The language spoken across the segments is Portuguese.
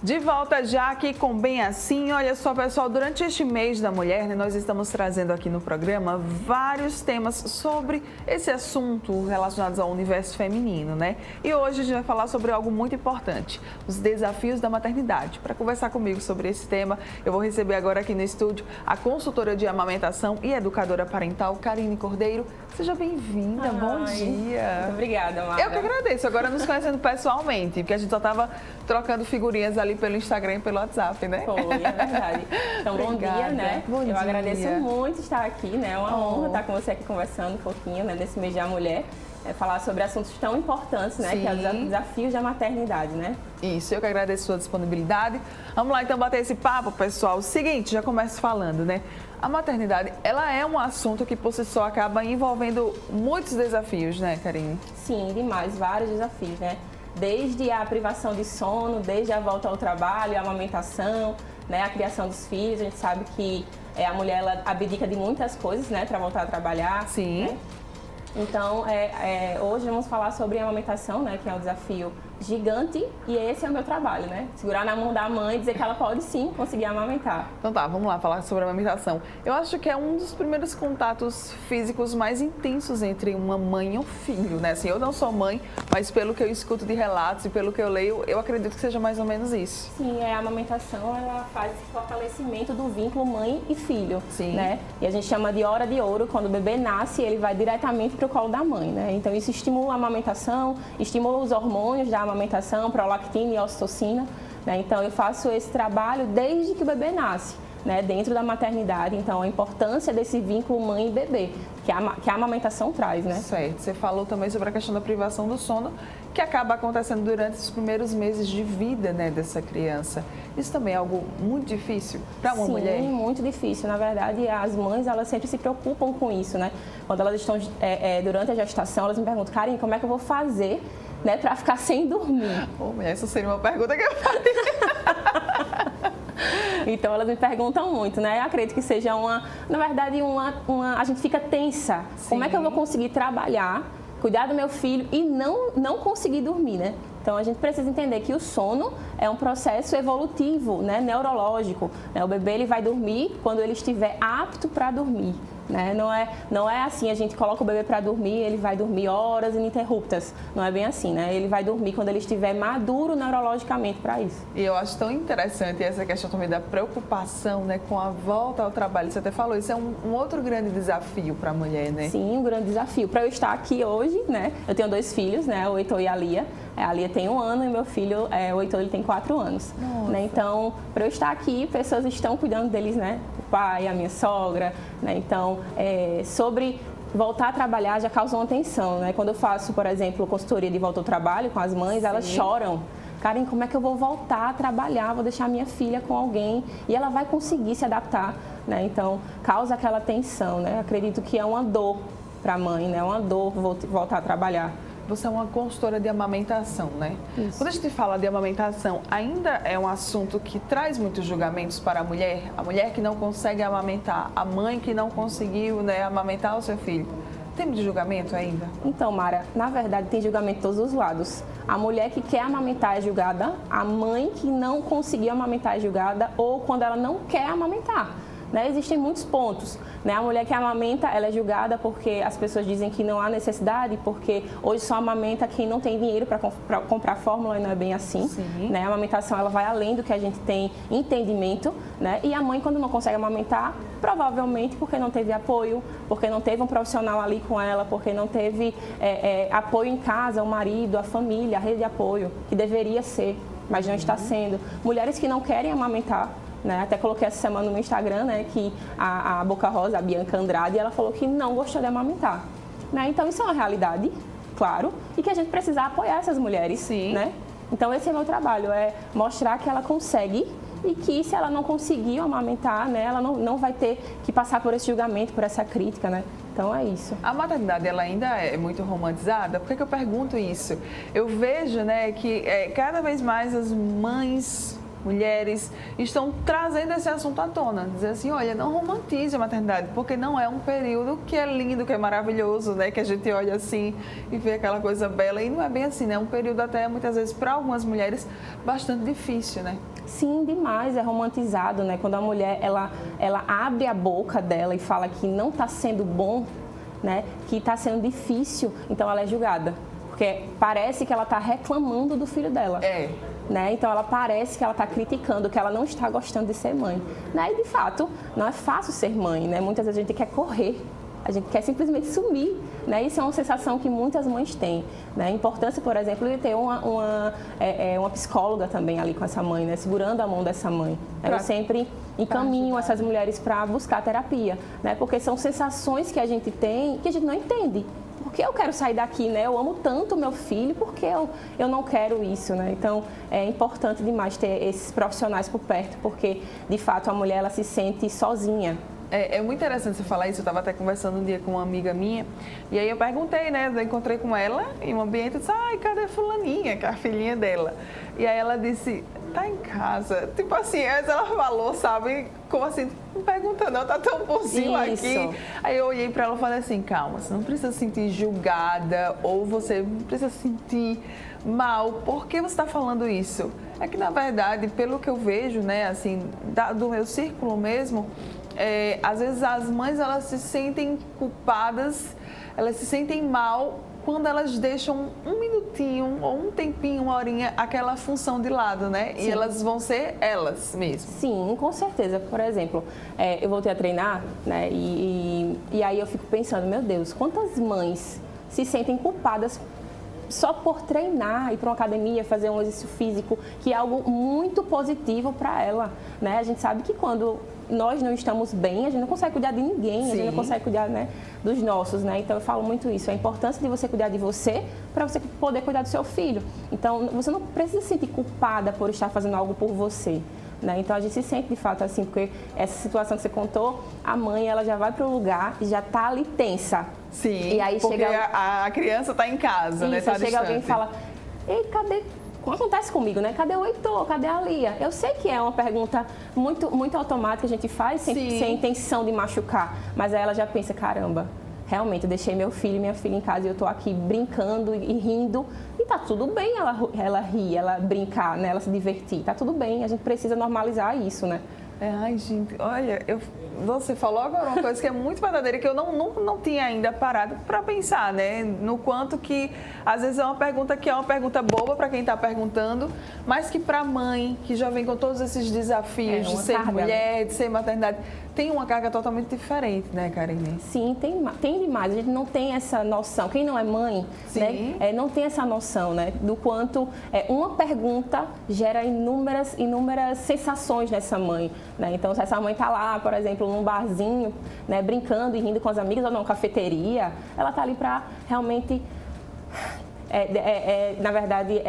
De volta já aqui com Bem Assim. Olha só, pessoal, durante este mês da mulher, nós estamos trazendo aqui no programa vários temas sobre esse assunto relacionados ao universo feminino, né? E hoje a gente vai falar sobre algo muito importante, os desafios da maternidade. Para conversar comigo sobre esse tema, eu vou receber agora aqui no estúdio a consultora de amamentação e educadora parental, Karine Cordeiro. Seja bem-vinda, bom dia. Muito obrigada, Mara. Eu que agradeço, agora nos conhecendo pessoalmente, porque a gente só estava trocando figurinhas ali pelo Instagram e pelo WhatsApp, né? Foi, é verdade. Então, bom dia, né? Bom dia. Eu agradeço muito estar aqui, né? É uma honra estar com você aqui conversando um pouquinho, né, nesse mês da mulher. Falar sobre assuntos tão importantes, né? Sim. Que é os desafios da maternidade, né? Isso, eu que agradeço a sua disponibilidade. Vamos lá então bater esse papo, pessoal. O seguinte, já começo falando, né? A maternidade, ela é um assunto que por si só acaba envolvendo muitos desafios, né, Karine? Sim, demais, vários desafios, né? Desde a privação de sono, desde a volta ao trabalho, a amamentação, né? A criação dos filhos. A gente sabe que a mulher, ela abdica de muitas coisas, né? Para voltar a trabalhar. Sim. Né? Então, hoje vamos falar sobre a amamentação, né, que é um desafio gigante, e esse é o meu trabalho, né? Segurar na mão da mãe e dizer que ela pode sim conseguir amamentar. Então tá, vamos lá falar sobre a amamentação. Eu acho que é um dos primeiros contatos físicos mais intensos entre uma mãe e um filho, né? Assim, eu não sou mãe, mas pelo que eu escuto de relatos e pelo que eu leio, eu acredito que seja mais ou menos isso. Sim, a amamentação, ela faz esse fortalecimento do vínculo mãe e filho, sim, né? E a gente chama de hora de ouro, quando o bebê nasce, ele vai diretamente para o colo da mãe, né? Então isso estimula a amamentação, estimula os hormônios da amamentação, prolactina e ocitocina, né? Então eu faço esse trabalho desde que o bebê nasce, né? Dentro da maternidade. Então a importância desse vínculo mãe e bebê, que a amamentação traz, né? Certo. Você falou também sobre a questão da privação do sono, que acaba acontecendo durante os primeiros meses de vida, né, dessa criança. Isso também é algo muito difícil para uma mulher? Sim, muito difícil. Na verdade, as mães, elas sempre se preocupam com isso, né? Quando elas estão durante a gestação, elas me perguntam, Karine, como é que eu vou fazer, né, para ficar sem dormir? Mulher, essa seria uma pergunta que eu faria. Então elas me perguntam muito, né? Eu acredito que seja na verdade, a gente fica tensa. Sim. Como é que eu vou conseguir trabalhar, cuidar do meu filho e não conseguir dormir, né? Então a gente precisa entender que o sono é um processo evolutivo, né, neurológico, né? O bebê, ele vai dormir quando ele estiver apto para dormir, né? Não é assim, a gente coloca o bebê para dormir, ele vai dormir horas ininterruptas. Não é bem assim, né? Ele vai dormir quando ele estiver maduro neurologicamente para isso. E eu acho tão interessante essa questão também da preocupação, né, com a volta ao trabalho. Você até falou, isso é um outro grande desafio para a mulher, né? Sim, um grande desafio. Para eu estar aqui hoje, né? Eu tenho 2 filhos, né? O Heitor e a Lia. A Lia tem 1 ano e meu filho, o Heitor, ele tem 4 anos. Né? Então, para eu estar aqui, pessoas estão cuidando deles, né? O pai, a minha sogra, né? Então, sobre voltar a trabalhar já causa uma tensão, né? Quando eu faço, por exemplo, consultoria de volta ao trabalho com as mães, elas choram. Karine, como é que eu vou voltar a trabalhar? Vou deixar minha filha com alguém e ela vai conseguir se adaptar, né? Então, causa aquela tensão, né? Acredito que é uma dor para a mãe, né? Uma dor voltar a trabalhar. Você é uma consultora de amamentação, né? Isso. Quando a gente fala de amamentação, ainda é um assunto que traz muitos julgamentos para a mulher que não consegue amamentar, a mãe que não conseguiu, né, amamentar o seu filho. Tem muito julgamento ainda? Então, Mara, na verdade tem julgamento de todos os lados. A mulher que quer amamentar é julgada, a mãe que não conseguiu amamentar é julgada, ou quando ela não quer amamentar. Né? Existem muitos pontos, né? A mulher que amamenta, ela é julgada porque as pessoas dizem que não há necessidade, porque hoje só amamenta quem não tem dinheiro para comprar fórmula, e não é bem assim. Né? A amamentação, ela vai além do que a gente tem entendimento, né? E a mãe, quando não consegue amamentar, provavelmente porque não teve apoio, porque não teve um profissional ali com ela, porque não teve apoio em casa, o marido, a família, a rede de apoio, que deveria ser, mas não está sendo. Mulheres que não querem amamentar, né? Até coloquei essa semana no meu Instagram, né, que a Boca Rosa, a Bianca Andrade, ela falou que não gostou de amamentar. Né? Então isso é uma realidade, claro, e que a gente precisa apoiar essas mulheres. Sim. Né? Então esse é o meu trabalho, é mostrar que ela consegue e que se ela não conseguir amamentar, né, ela não vai ter que passar por esse julgamento, por essa crítica, né? Então é isso. A maternidade, ela ainda é muito romantizada? Por que eu pergunto isso? Eu vejo, né, que cada vez mais as mães, mulheres, estão trazendo esse assunto à tona. Dizer assim, olha, não romantize a maternidade, porque não é um período que é lindo, que é maravilhoso, né? Que a gente olha assim e vê aquela coisa bela. E não é bem assim, né? É um período até, muitas vezes, para algumas mulheres, bastante difícil, né? Sim, demais, é romantizado, né? Quando a mulher, ela abre a boca dela e fala que não está sendo bom, né? Que está sendo difícil, então ela é julgada. Porque parece que ela está reclamando do filho dela. Né? Então, ela parece que ela está criticando, que ela não está gostando de ser mãe. Né? E, de fato, não é fácil ser mãe, né? Muitas vezes a gente quer correr, a gente quer simplesmente sumir, né? Isso é uma sensação que muitas mães têm, né? A importância, por exemplo, de ter uma psicóloga também ali com essa mãe, né? Segurando a mão dessa mãe. Eu sempre encaminho essas mulheres para buscar terapia, né? Porque são sensações que a gente tem que a gente não entende. Por que eu quero sair daqui, né? Eu amo tanto meu filho, por que eu não quero isso, né? Então, é importante demais ter esses profissionais por perto, porque, de fato, a mulher, ela se sente sozinha. É muito interessante você falar isso. Eu estava até conversando um dia com uma amiga minha, e aí eu perguntei, né? Eu encontrei com ela em um ambiente e disse, ai, cadê a fulaninha, que é a filhinha dela? E aí ela disse, tá em casa. Tipo assim, antes ela falou, sabe? Como assim, não pergunta não, tá tão bonzinho aqui. Aí eu olhei pra ela e falei assim, calma, você não precisa se sentir julgada ou você não precisa se sentir mal. Por que você está falando isso? É que, na verdade, pelo que eu vejo, né, assim, do meu círculo mesmo, às vezes as mães, elas se sentem culpadas, elas se sentem mal quando elas deixam um minutinho ou um tempinho, uma horinha, aquela função de lado, né? Sim. E elas vão ser elas mesmas. Sim, com certeza. Por exemplo, eu voltei a treinar, né? E aí eu fico pensando, meu Deus, quantas mães se sentem culpadas só por treinar, ir para uma academia, fazer um exercício físico, que é algo muito positivo para ela, né? A gente sabe que quando nós não estamos bem, a gente não consegue cuidar de ninguém, Sim. A gente não consegue cuidar, né, dos nossos, né? Então eu falo muito isso, a importância de você cuidar de você para você poder cuidar do seu filho. Então você não precisa se sentir culpada por estar fazendo algo por você, né? Então a gente se sente de fato assim, porque essa situação que você contou, a mãe, ela já vai para o lugar e já está ali tensa. Sim, e aí porque chega a criança está em casa, isso, né? Tá chega distante. Alguém e fala, ei, cadê? Como acontece comigo, né? Cadê o Heitor? Cadê a Lia? Eu sei que é uma pergunta muito automática, a gente faz sem intenção de machucar, mas aí ela já pensa, caramba, realmente eu deixei meu filho e minha filha em casa e eu tô aqui brincando e rindo e tá tudo bem ela rir, ela brincar, né? Ela se divertir, tá tudo bem, a gente precisa normalizar isso, né? Ai, gente, olha, você falou agora uma coisa que é muito verdadeira, que eu não tinha ainda parado para pensar, né? No quanto que, às vezes, é uma pergunta que é uma pergunta boba para quem está perguntando, mas que para a mãe, que já vem com todos esses desafios de ser mulher, de ser maternidade, tem uma carga totalmente diferente, né, Karine? Sim, tem demais. A gente não tem essa noção. Quem não é mãe, né, não tem essa noção, né, do quanto uma pergunta gera inúmeras sensações nessa mãe, né? Então, se essa mãe está lá, por exemplo, num barzinho, né, brincando e rindo com as amigas ou numa cafeteria, ela está ali para realmente... na verdade,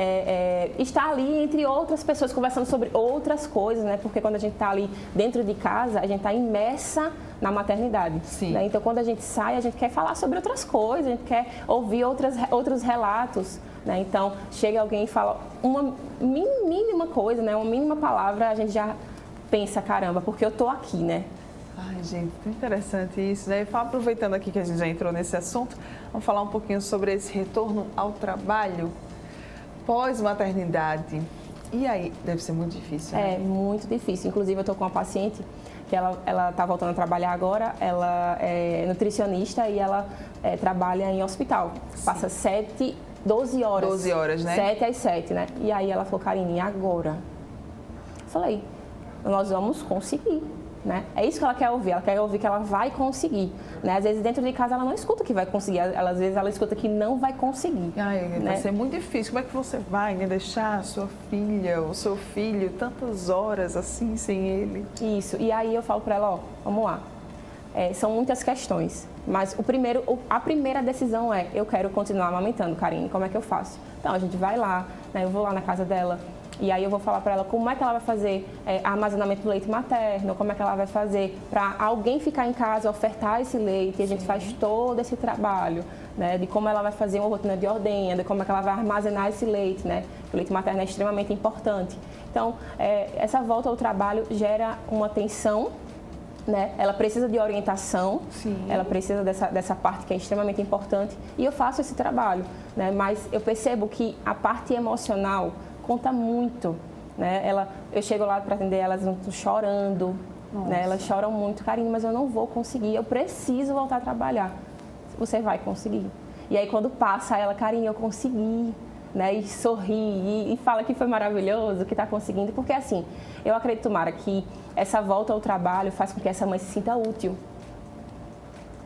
estar ali entre outras pessoas, conversando sobre outras coisas, né? Porque quando a gente está ali dentro de casa, a gente está imersa na maternidade. Sim. Né? Então, quando a gente sai, a gente quer falar sobre outras coisas, a gente quer ouvir outros relatos. Né? Então, chega alguém e fala uma mínima coisa, né? Uma mínima palavra, a gente já pensa, caramba, porque eu tô aqui, né? Ai, gente, que interessante isso, né? E aproveitando aqui que a gente já entrou nesse assunto, vamos falar um pouquinho sobre esse retorno ao trabalho pós-maternidade. E aí, deve ser muito difícil, né? É, muito difícil. Inclusive, eu estou com uma paciente que ela está voltando a trabalhar agora, ela é nutricionista e ela trabalha em hospital. Sim. Passa 12 horas. 12 horas, né? 7 às 7, né? E aí ela falou, Karine, e agora? Eu falei, nós vamos conseguir. Né? É isso que ela quer ouvir que ela vai conseguir. Né? Às vezes dentro de casa ela não escuta que vai conseguir, às vezes ela escuta que não vai conseguir. Ai, né? Vai ser muito difícil. Como é que você vai, né, deixar a sua filha ou seu filho tantas horas assim sem ele? Isso, e aí eu falo para ela, ó, vamos lá. São muitas questões, mas a primeira decisão é, eu quero continuar amamentando, Karine, como é que eu faço? Então a gente vai lá, né, eu vou lá na casa dela, e aí eu vou falar para ela como é que ela vai fazer armazenamento do leite materno, como é que ela vai fazer para alguém ficar em casa, ofertar esse leite, e a gente faz todo esse trabalho, né, de como ela vai fazer uma rotina de ordenha, de como é que ela vai armazenar esse leite, né, o leite materno é extremamente importante. Então, essa volta ao trabalho gera uma tensão, né? Ela precisa de orientação, Sim. Ela precisa dessa parte que é extremamente importante, e eu faço esse trabalho, né, mas eu percebo que a parte emocional conta muito, né? Eu chego lá para atender, elas estão chorando, né? Elas choram muito, Karine, mas eu não vou conseguir, eu preciso voltar a trabalhar. Você vai conseguir. E aí quando passa ela, Karine, eu consegui, né? E sorri e fala que foi maravilhoso, que está conseguindo, porque assim, eu acredito, Mara, que essa volta ao trabalho faz com que essa mãe se sinta útil.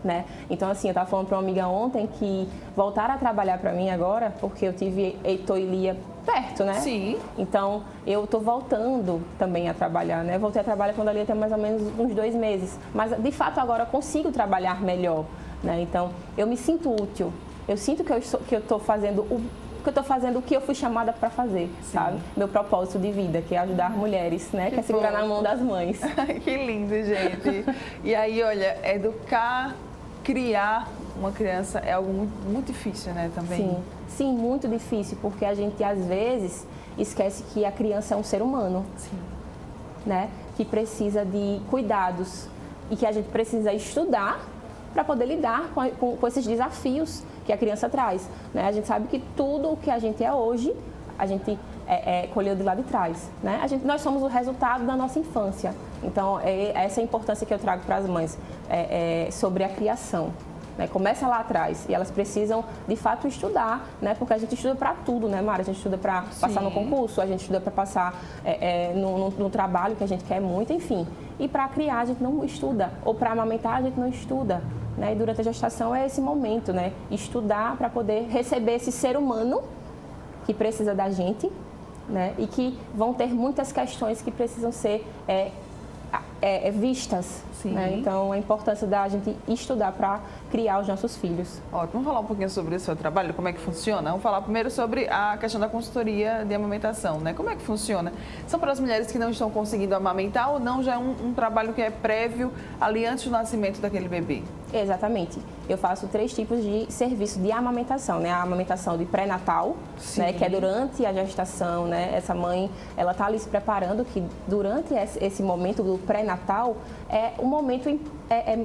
Né? Então, assim, eu estava falando para uma amiga ontem que voltaram a trabalhar para mim agora, porque eu tive Heitor e Lia perto, né? Sim. Então, eu estou voltando também a trabalhar, né? Voltei a trabalhar quando a Lia tem mais ou menos uns 2 meses. Mas, de fato, agora eu consigo trabalhar melhor, né? Então, eu me sinto útil. Eu sinto que eu estou fazendo o que eu fui chamada para fazer, sim, sabe? Meu propósito de vida, que é ajudar mulheres, né? Que é segurar na mão das mães. Que lindo, gente. E aí, olha, educar, criar uma criança é algo muito, muito difícil, né, também? Sim, muito difícil, porque a gente, às vezes, esquece que a criança é um ser humano, sim, né? Que precisa de cuidados e que a gente precisa estudar para poder lidar com esses desafios que a criança traz, né? A gente sabe que tudo o que a gente é hoje, a gente colheu de lá de trás, né? Nós somos o resultado da nossa infância. Então, essa é a importância que eu trago para as mães sobre a criação. Né? Começa lá atrás e elas precisam, de fato, estudar, né? Porque a gente estuda para tudo, né, Mara? A gente estuda para passar no concurso, a gente estuda para passar no trabalho que a gente quer muito, enfim. E para criar a gente não estuda, ou para amamentar a gente não estuda. Né? E durante a gestação é esse momento, né? Estudar para poder receber esse ser humano que precisa da gente, né? E que vão ter muitas questões que precisam ser vistas. Né? Então, a importância da gente estudar para criar os nossos filhos. Ótimo. Vamos falar um pouquinho sobre o seu trabalho, como é que funciona? Vamos falar primeiro sobre a questão da consultoria de amamentação, né? Como é que funciona? São para as mulheres que não estão conseguindo amamentar ou não? Já é um trabalho que é prévio ali antes do nascimento daquele bebê? Exatamente. Eu faço 3 tipos de serviço de amamentação, né? A amamentação de pré-natal, né? Que é durante a gestação, né? Essa mãe, ela está ali se preparando, que durante esse momento do pré-natal é o momento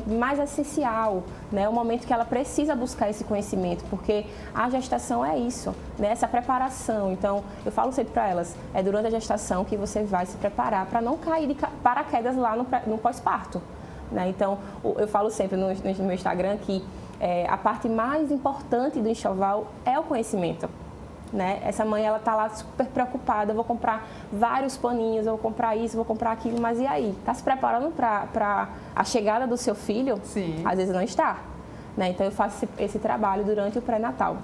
mais essencial, né? O momento que ela precisa buscar esse conhecimento, porque a gestação é isso, né? Essa preparação. Então, eu falo sempre para elas, é durante a gestação que você vai se preparar para não cair de paraquedas lá no pós-parto. Né? Então, eu falo sempre no meu Instagram que a parte mais importante do enxoval é o conhecimento. Né? Essa mãe, ela está lá super preocupada, eu vou comprar vários paninhos, eu vou comprar isso, eu vou comprar aquilo, mas e aí? Está se preparando para a chegada do seu filho? Sim. Às vezes não está. Né? Então, eu faço esse trabalho durante o pré-natal.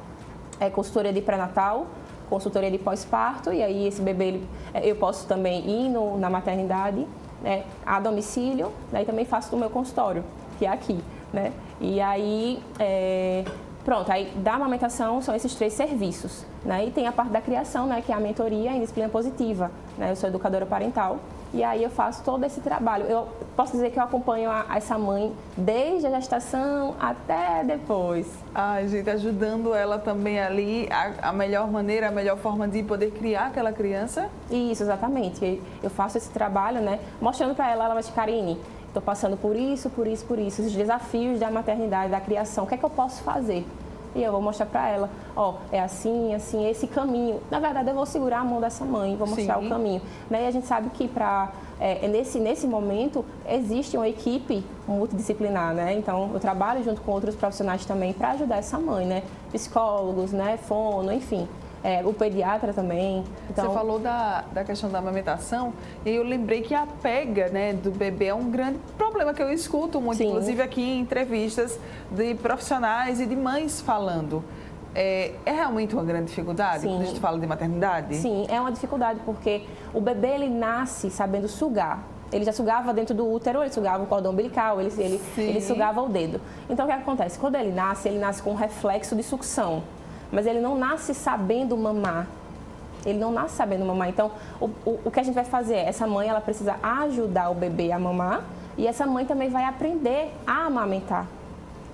Consultoria de pré-natal, consultoria de pós-parto, e aí esse bebê, eu posso também ir na maternidade, né, a domicílio, né, e também faço do meu consultório, que é aqui, né? E aí, pronto, aí da amamentação são esses 3 serviços, né? E tem a parte da criação, né, que é a mentoria em disciplina positiva, né? Eu sou educadora parental e aí eu faço todo esse trabalho. Eu posso dizer que eu acompanho essa mãe desde a gestação até depois. Ai, gente, ajudando ela também ali, a melhor maneira, a melhor forma de poder criar aquela criança? Isso, exatamente. Eu faço esse trabalho, né, mostrando para ela vai dizer, Karine, estou passando por isso, esses desafios da maternidade, da criação, o que é que eu posso fazer? E eu vou mostrar para ela, é assim, esse caminho. Na verdade, eu vou segurar a mão dessa mãe, vou mostrar o caminho. Né? E a gente sabe que nesse momento existe uma equipe multidisciplinar, né? Então, eu trabalho junto com outros profissionais também para ajudar essa mãe, né? Psicólogos, né? Fono, enfim. O pediatra também. Então... Você falou da questão da amamentação e eu lembrei que a pega, né, do bebê é um grande problema que eu escuto muito, Sim. inclusive aqui em entrevistas de profissionais e de mães falando. É realmente uma grande dificuldade quando a gente fala de maternidade? Sim, é uma dificuldade porque o bebê ele nasce sabendo sugar. Ele já sugava dentro do útero, ele sugava o cordão umbilical, ele sugava o dedo. Então, o que acontece? Quando ele nasce com um reflexo de sucção. Mas ele não nasce sabendo mamar. Ele não nasce sabendo mamar. Então, o que a gente vai fazer é, essa mãe, ela precisa ajudar o bebê a mamar e essa mãe também vai aprender a amamentar.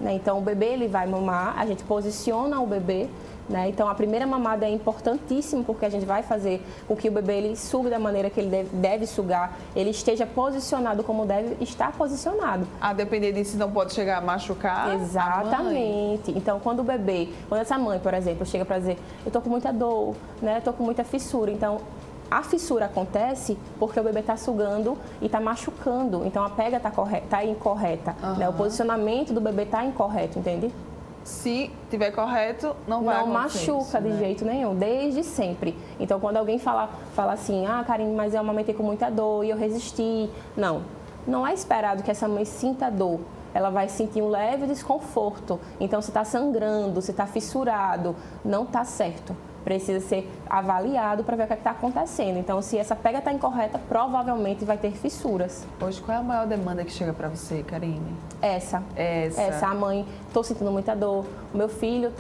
Né? Então, o bebê, ele vai mamar, a gente posiciona o bebê, né? Então, a primeira mamada é importantíssima porque a gente vai fazer com que o bebê ele sugue da maneira que ele deve sugar, ele esteja posicionado como deve estar posicionado. A depender disso, não pode chegar a machucar. Exatamente. Então, quando essa mãe, por exemplo, chega para dizer, eu tô com muita dor, né? Eu tô com muita fissura. Então, A fissura acontece porque o bebê está sugando e está machucando. Então, a pega está incorreta. Né? O posicionamento do bebê está incorreto, entende? Se tiver correto, não vai acontecer. Não machuca de jeito nenhum, desde sempre. Então, quando alguém fala assim, Karine, mas eu amamentei com muita dor e eu resisti. Não é esperado que essa mãe sinta dor. Ela vai sentir um leve desconforto. Então, se está sangrando, se está fissurado, não está certo. Precisa ser avaliado para ver o que está acontecendo. Então, se essa pega está incorreta, provavelmente vai ter fissuras. Hoje, qual é a maior demanda que chega para você, Karine? Essa. A mãe, estou sentindo muita dor, o meu filho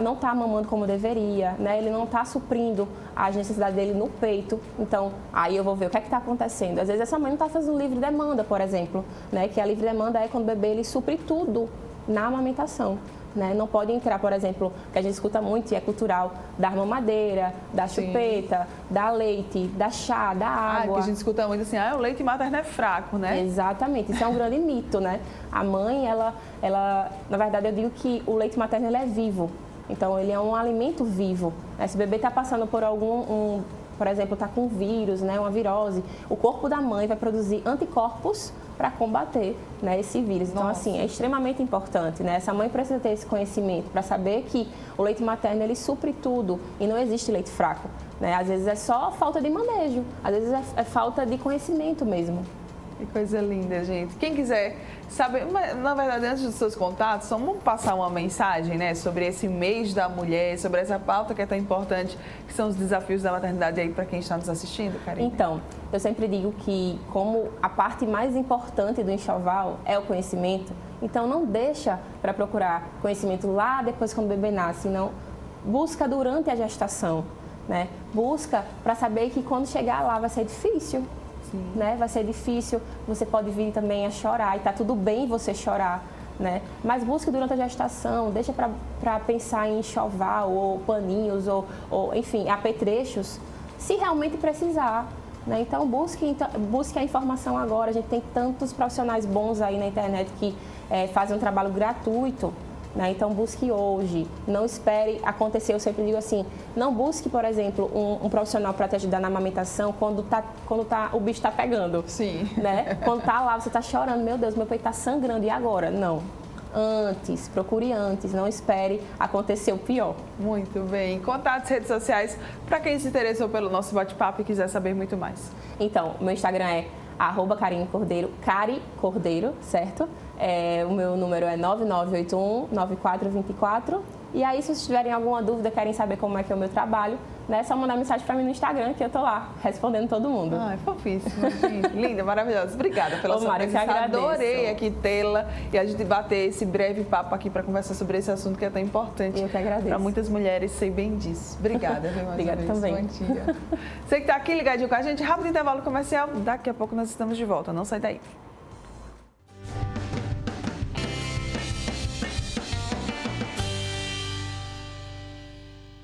não está mamando como deveria, né? Ele não está suprindo as necessidades dele no peito. Então, aí eu vou ver o que é que está acontecendo. Às vezes, essa mãe não está fazendo livre demanda, por exemplo, né? Que a livre demanda é quando o bebê ele supre tudo na amamentação. Né? Não pode entrar, por exemplo, que a gente escuta muito e é cultural, dar mamadeira, dar chupeta, dar leite, dar chá, dar água. Que a gente escuta muito assim, o leite materno é fraco, né? Exatamente, isso é um grande mito, né? A mãe, ela, na verdade, eu digo que o leite materno ele é vivo, então ele é um alimento vivo. Se o bebê está passando por por exemplo, está com vírus, né, uma virose, o corpo da mãe vai produzir anticorpos para combater, né, esse vírus. Então, assim, é extremamente importante, né? Essa mãe precisa ter esse conhecimento para saber que o leite materno, ele supre tudo e não existe leite fraco, né? Às vezes é só falta de manejo, às vezes é falta de conhecimento mesmo. Que coisa linda, gente. Quem quiser saber, na verdade, antes dos seus contatos, vamos passar uma mensagem, né, sobre esse mês da mulher, sobre essa pauta que é tão importante, que são os desafios da maternidade aí para quem está nos assistindo, Karine. Então, eu sempre digo que como a parte mais importante do enxoval é o conhecimento, então não deixa para procurar conhecimento lá depois quando o bebê nasce, não busca durante a gestação, né? Busca para saber que quando chegar lá vai ser difícil. Né? Vai ser difícil, você pode vir também a chorar e tá tudo bem você chorar, né? Mas busque durante a gestação, deixa para pensar em enxoval ou paninhos ou enfim, apetrechos, se realmente precisar, né? Então busque a informação agora, a gente tem tantos profissionais bons aí na internet que fazem um trabalho gratuito. Né? Então, busque hoje, não espere acontecer. Eu sempre digo assim, não busque, por exemplo, um profissional para te ajudar na amamentação quando o bicho está pegando. Sim. Né? Quando está lá, você está chorando, meu Deus, meu peito está sangrando, e agora? Não. Procure antes, não espere acontecer o pior. Muito bem. Contatos, redes sociais, para quem se interessou pelo nosso bate-papo e quiser saber muito mais. Então, meu Instagram é @Karine Cordeiro, Cari Cordeiro, certo? O meu número é 9981-9424. E aí, se vocês tiverem alguma dúvida, querem saber como é que é o meu trabalho, né, é só mandar mensagem para mim no Instagram, que eu tô lá, respondendo todo mundo. É fofíssimo, gente. Linda, maravilhosa. Obrigada pela sua presença. Adorei aqui tê-la e a gente bater esse breve papo aqui para conversar sobre esse assunto que é tão importante. Eu que agradeço. Para muitas mulheres, sei bem disso. Obrigada, viu, mais Obrigada uma vez. também. Bom dia. Você que está aqui ligadinho com a gente, rápido intervalo comercial. Daqui a pouco nós estamos de volta. Não sai daí.